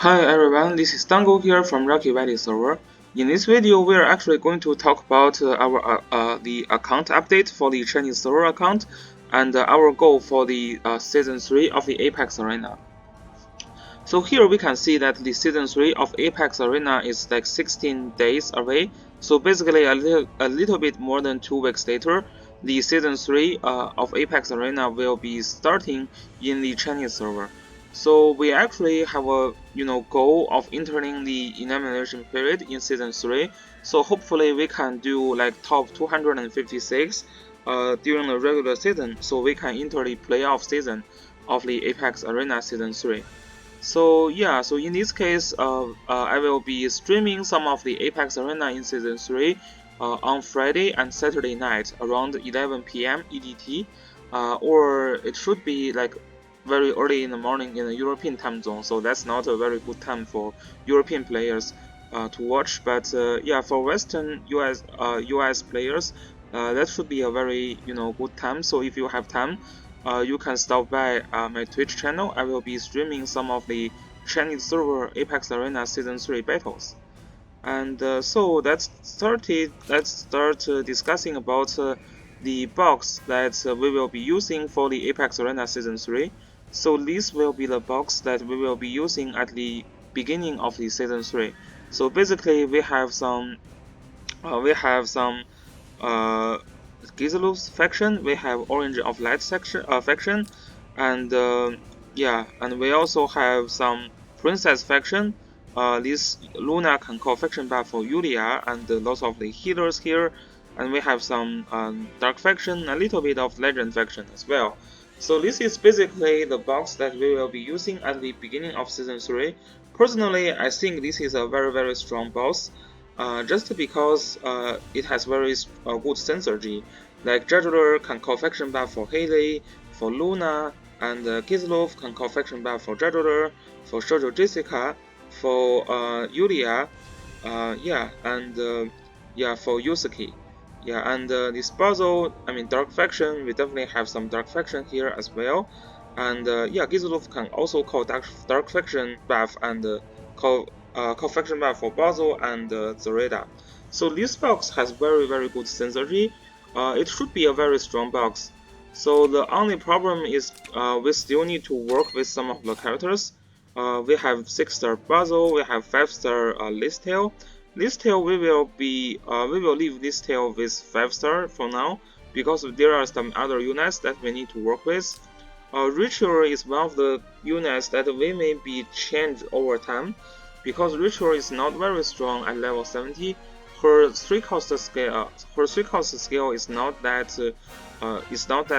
Hi everyone, this is Dango here from Rocky Valley server. In this video, we are actually going to talk about the account update for the Chinese server account and our goal for the season 3 of the Apex Arena. So here we can see that the season 3 of Apex Arena is like 16 days away. So basically a little bit more than 2 weeks later, the season 3 of Apex Arena will be starting in the Chinese server. So we actually have a goal of entering the elimination period in season 3. So hopefully we can do like top 256 during the regular season, so we can enter the playoff season of the Apex Arena season 3. So yeah, so in this case, I will be streaming some of the Apex Arena in Season 3 on Friday and Saturday night around 11 p.m. EDT, or it should be like very early in the morning in the European time zone, so that's not a very good time for European players to watch. But yeah, for Western US players, that should be a very good time. So if you have time, you can stop by my Twitch channel. I will be streaming some of the Chinese server Apex Arena Season 3 battles. And so let's start discussing about the box that we will be using for the Apex Arena Season 3. So this will be the box that we will be using at the beginning of the Season 3. So basically we have some uh, Gizlo's faction, we have Orange of Light faction, and yeah, and we also have some Princess faction. This Luna can call faction buff for Yulia and lots of the healers here, and we have some Dark faction, a little bit of Legend faction as well. So this is basically the box that we will be using at the beginning of Season 3. Personally, I think this is a very strong boss. Just because it has very good synergy. Like Jadler can call faction buff for Haley, for Luna, and Gizlov can call faction buff for Jadler, for Shoujo Jessica, for Yulia, yeah, and yeah, for Yusuke. Yeah, and this puzzle, I mean Dark Faction, we definitely have some Dark Faction here as well. And yeah, Gizlov can also call Dark Faction buff and call faction buff for Basil and Zoreda. So this box has very good synergy. It should be a very strong box. So the only problem is we still need to work with some of the characters. We have 6-star Basil, we have 5-star Listel. Listel we will leave Listel with 5-star for now because there are some other units that we need to work with. Ritual is one of the units that we may be changed over time because Ritual is not very strong at level 70. Her 3-cost scale is not that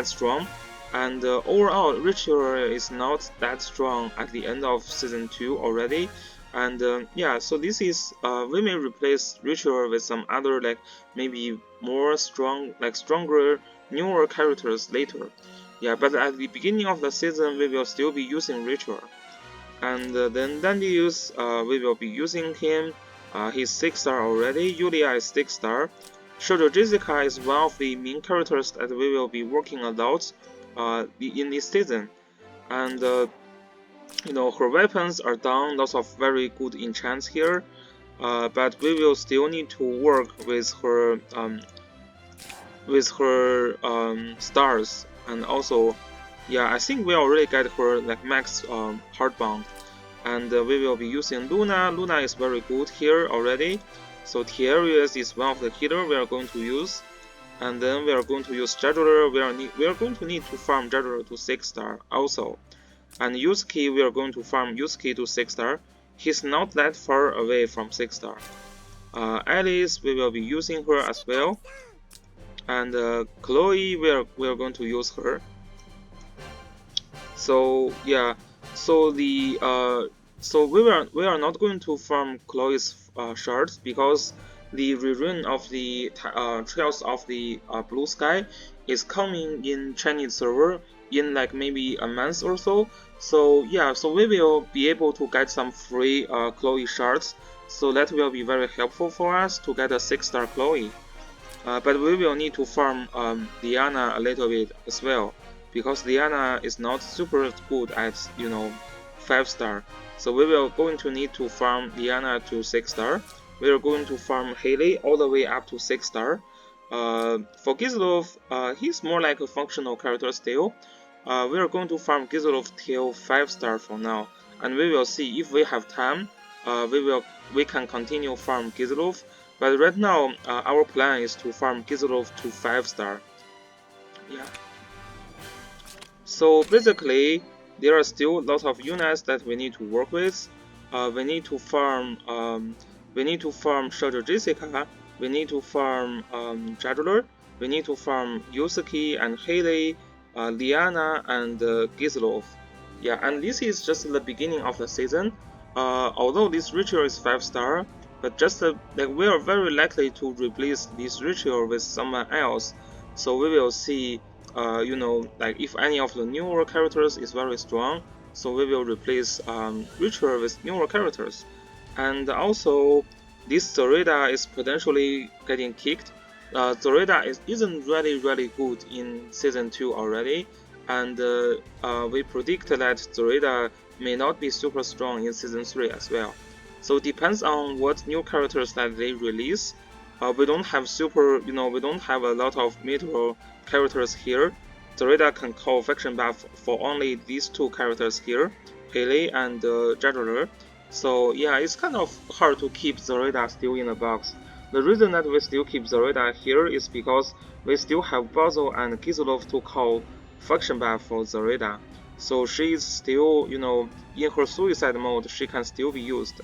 strong, and overall Ritual is not that strong at the end of season 2 already. And yeah, so this is we may replace Ritual with some other like maybe more stronger newer characters later. Yeah, but at the beginning of the season we will still be using Ritual. And then Dandius, we will be using him. He's 6-star already. Yulia is 6-star. Shoujo Jessica is one of the main characters that we will be working a lot in this season. And her weapons are down, lots of very good enchants here. But we will still need to work with her stars, and also yeah, I think we already get her like max hard bond, and we will be using Luna. Luna is very good here already, so Tierius is one of the healer we are going to use, and then we are going to use Jadler. We are going to need to farm Jadler to 6-star also, and Yusuke we are going to farm Yusuke to 6-star. He's not that far away from 6-star. Alice we will be using her as well. And Chloe, we are going to use her. So yeah, so we are not going to farm Chloe's shards because the rerun of the Trails of the Blue Sky is coming in Chinese server in like maybe a month or so. So yeah, so we will be able to get some free Chloe shards. So that will be very helpful for us to get a 6-star Chloe. But we will need to farm Diana a little bit as well, because Diana is not super good at 5-star. So we will going to need to farm Liana to 6-star. We are going to farm Haley all the way up to 6-star. For Gizlov, he's more like a functional character still. We are going to farm Gizlov till 5-star for now, and we will see if we have time. We can continue farm Gizlov, but right now our plan is to farm Gizlov to 5-star. Yeah. So basically, there are still lots of units that we need to work with. We need to farm. We need to farm Shoujo Jessica. We need to farm Jadler. We need to farm Yusuke and Haley, Liana and Gizlov. Yeah, and this is just the beginning of the season. Although this ritual is 5-star, but just like we are very likely to replace this ritual with someone else. So we will see like if any of the newer characters is very strong, so we will replace Ritual with newer characters. And also, this Zoreda is potentially getting kicked. Zoreda isn't really good in Season 2 already, and we predict that Zoreda may not be super strong in Season 3 as well. So it depends on what new characters that they release. We don't have we don't have a lot of middle characters here. Zoreda can call faction buff for only these two characters here, Haley and Jadler. So yeah, it's kind of hard to keep Zoreda still in the box. The reason that we still keep Zoreda here is because we still have Basil and Gizlov to call faction buff for Zoreda. So she is still, in her suicide mode, she can still be used.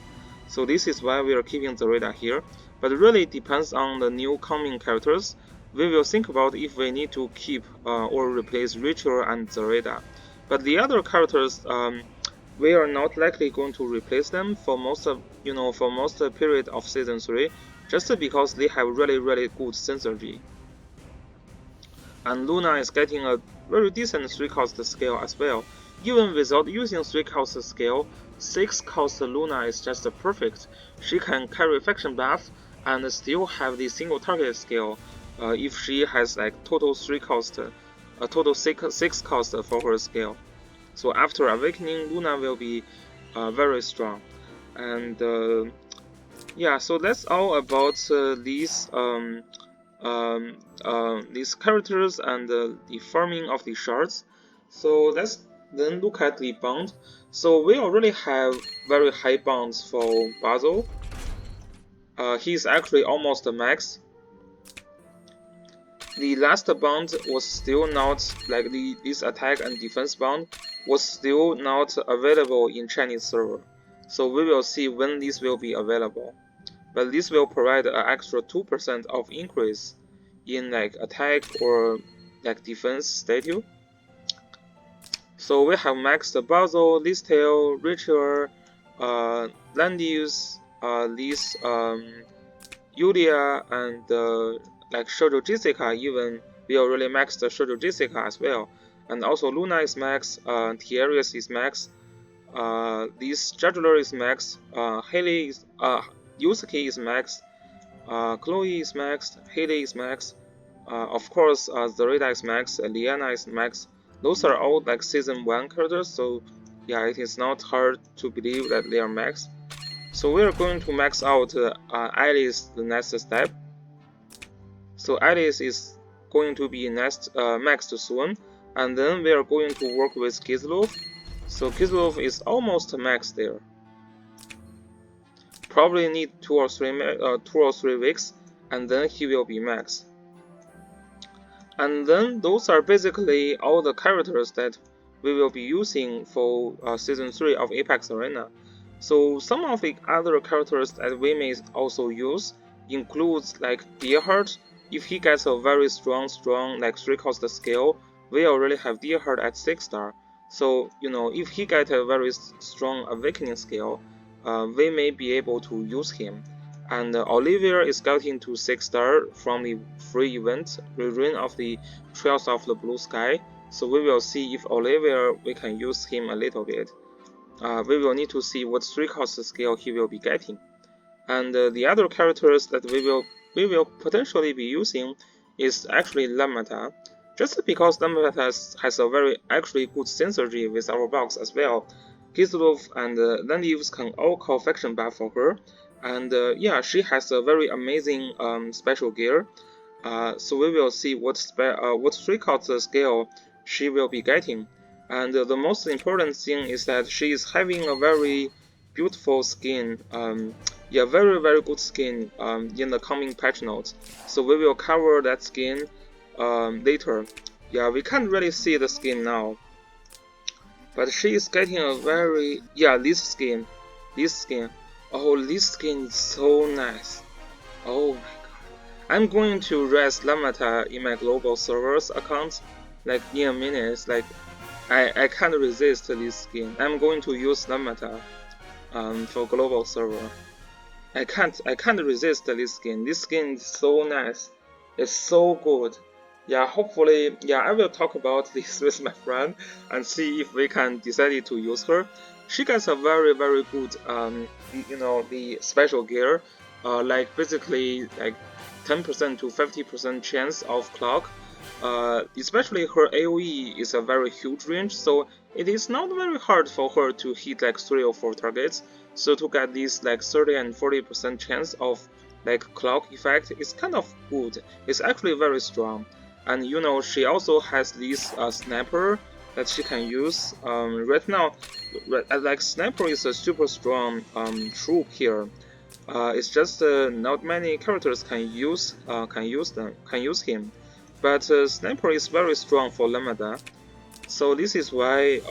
So this is why we are keeping Zoreda here. But really it depends on the new coming characters. We will think about if we need to keep or replace Ritual and Zoreda. But the other characters, we are not likely going to replace them for most of the period of season 3, just because they have really good synergy. And Luna is getting a very decent 3-cost scale as well. Even without using 3-cost scale, 6-cost Luna is just perfect. She can carry faction buff and still have the single target scale if she has like total 3-cost, a total 6-cost for her scale. So after awakening, Luna will be very strong. And yeah, so that's all about these characters and the farming of the shards. So let's then look at the bond. So we already have very high bonds for Basil. He's actually almost a max. The last bond was still not, like this attack and defense bond was still not available in Chinese server. So we will see when this will be available. But this will provide an extra 2% of increase in like attack or like defense statue. So we have maxed Basil, Listel, Ritual, Landius, Yulia, and like Shoujo Jessica. Even we already maxed Shoujo Jessica as well. And also Luna is max, Tierius is max, this Jadler is max, Haley is, Yusuke is max, Chloe is max, Haley is max, of course Zoreda is max, Liana is max. Those are all like season 1 characters, so yeah, it is not hard to believe that they are max. So we are going to max out Alice the next step. So Alice is going to be maxed soon, and then we are going to work with Gizlov. So Gizlov is almost max there. Probably need 2 or 3 weeks, and then he will be max. And then those are basically all the characters that we will be using for season 3 of Apex Arena. So some of the other characters that we may also use includes like Deerheart. If he gets a very strong like 3-cost scale, we already have Deerheart at 6-star. So if he gets a very strong awakening scale, we may be able to use him. And Olivia is getting to 6-star from the free event, Reign of the Trails of the Blue Sky. So we will see if Olivia we can use him a little bit. We will need to see what 3-cost scale he will be getting. And the other characters that we will potentially be using is actually Lamata, just because Lamata has a very actually good synergy with our box as well. Giselov and Landivs can all call faction buff for her. And yeah, she has a very amazing special gear. So we will see what 3-cost scale she will be getting. And the most important thing is that she is having a very beautiful skin. Yeah, very good skin in the coming patch notes. So we will cover that skin later. Yeah, we can't really see the skin now, but she is getting a very this skin. Oh, this skin is so nice. Oh my god. I'm going to rest Lamata in my global servers account like in a minute. Like I can't resist this skin. I'm going to use Lamata for global server. I can't resist this skin. This skin is so nice. It's so good. Yeah, hopefully, yeah, I will talk about this with my friend and see if we can decide to use her. She gets a very good the special gear, like basically like 10% to 50% chance of clock. Especially her AoE is a very huge range, so it is not very hard for her to hit like 3 or 4 targets. So to get this like 30 and 40% chance of like clock effect is kind of good. It's actually very strong. And you know, she also has this sniper that she can use. Right now, like sniper is a super strong troop here. It's just not many characters can use him. But sniper is very strong for Lamada. So this is why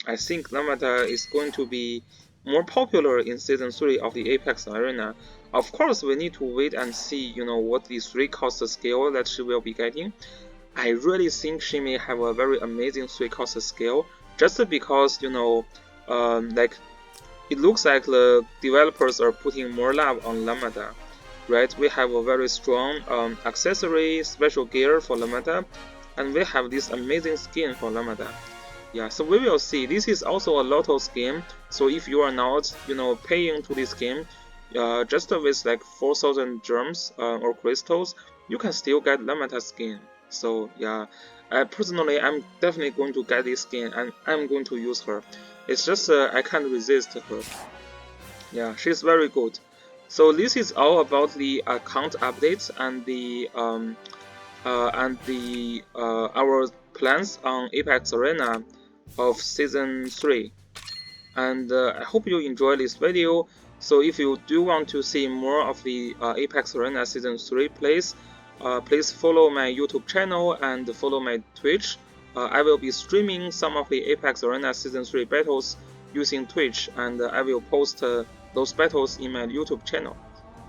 I think Lamada is going to be more popular in Season 3 of the Apex Arena. Of course, we need to wait and see, you know, what the 3-cost scale that she will be getting. I really think she may have a very amazing 3-cost scale, just because, you know, like, it looks like the developers are putting more love on Lamada. Right, we have a very strong accessory special gear for Lamada, and we have this amazing skin for Lamada. Yeah, so we will see. This is also a lotto scheme, so if you are not, you know, paying to this game, just with like 4,000 gems or crystals, you can still get Lamada skin. So yeah, personally, I'm definitely going to get this skin, and I'm going to use her. It's just I can't resist her. Yeah, she's very good. So this is all about the account updates and the our plans on Apex Arena of Season 3. And I hope you enjoy this video. So if you do want to see more of the Apex Arena Season 3 plays, please follow my YouTube channel and follow my Twitch. I will be streaming some of the Apex Arena Season 3 battles using Twitch, and I will post those battles in my YouTube channel.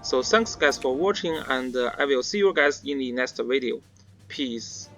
So thanks guys for watching, and I will see you guys in the next video. Peace.